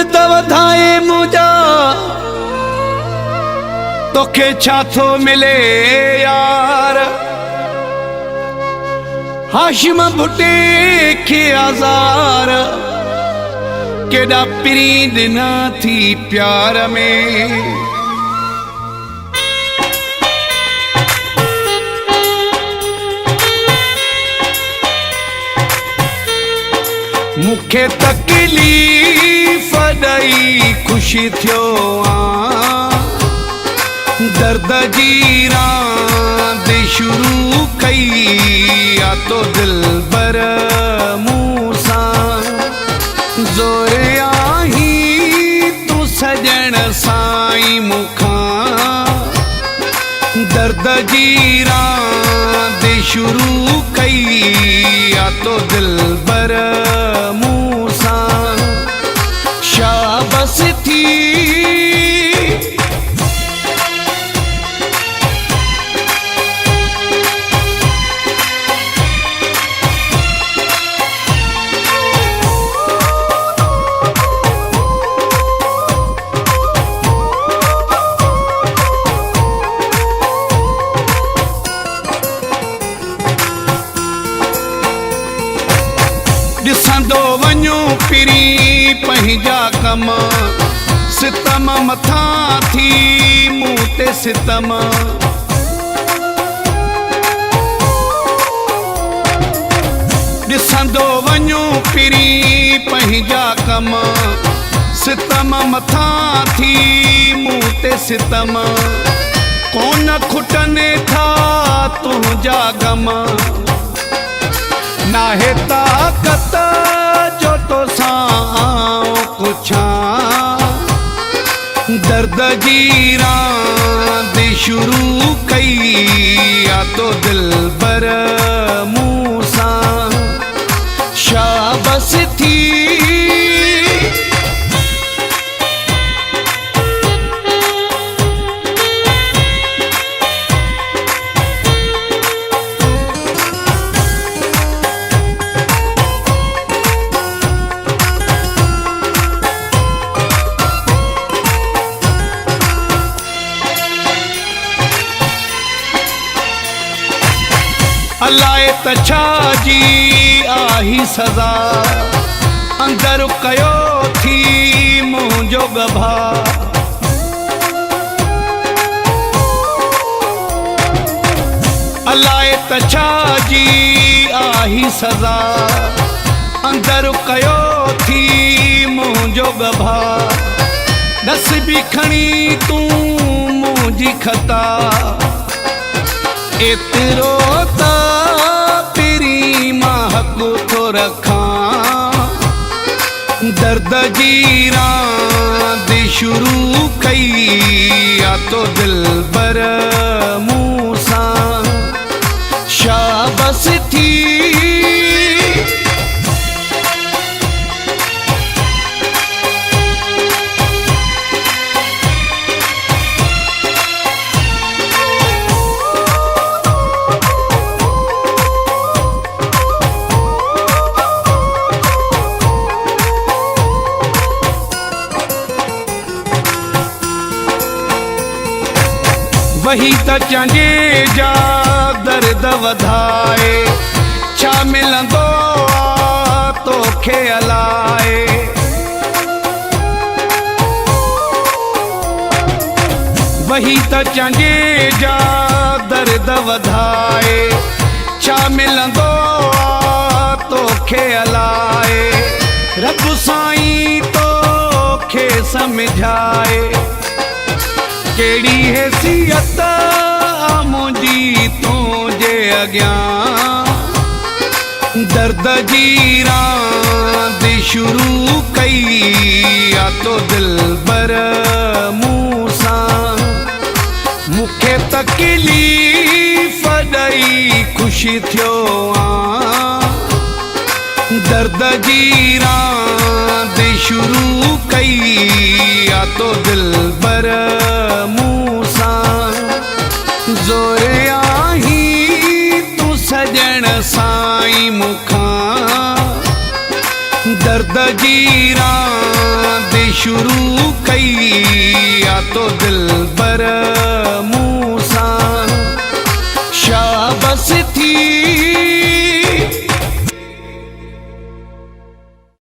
दर्द वधाए मुझा तोखे छा थो मिले यार। हाशिम भुटे खे आज़ार केॾा पिरी ॾिना थी प्यार में। मूंखे तकलीफ़ ॾेई ख़ुशी थियो दर्द जी रांदि शुरू कई आ तो दिलबर मूं सां ज़ोर आहीं तूं सजण साईं मूंखां। दर्द जी रांदि शुरू कई आ तो दिलबर मूं सां शाबस थी। ॾिसंदो वञूं पिरी पंहिंजा कम सितम मथां थी मूं ते सितम। ॾिसंदो वञूं पिरी पंहिंजा कम सितम मथां थी मूं ते सितम। कोन खुटने था तुंहिंजा गम नाहे ताक़त जो तो सां पुछां। दर्द जी रांदि शुरू कई आ तो दिलबर मूं सां शाबस थी। अलाए त छा जी आही सज़ा अंदर कयो थी मुंहिंजो गभा। अलाए त छा जी आही सज़ा अंदर कयो थी मुंहिंजो गभा। दस बि खणी तूं मुंहिंजी खता एतिरो त पिरी मां हक़ थो रखां। दर्द जी रांदि शुरू कई आ तो दिलबर मूं सां शाबस थी। वही त चंजे जा दर्द वधाए छा मिलंदो आ तोखे अलाए। वही त चंजे जा दर्द वधाए छा मिलंदो आ तोखे अलाए। रब साईं तोखे समझाए केड़ी हैसियत मुंहिंजी तुंहिंजे अॻियां। दर्द जी रांदि शुरू कई आ तो दिलबर मूं सां। मूंखे तकलीफ़ ॾेई ख़ुशी थियो दर्द जी रांदि शुरू कई आ तो दिलबर मूं सां ज़ोर आहीं तूं सजण साईं मूंखां। दर्द जी रांदि शुरू कई या तो दिल बर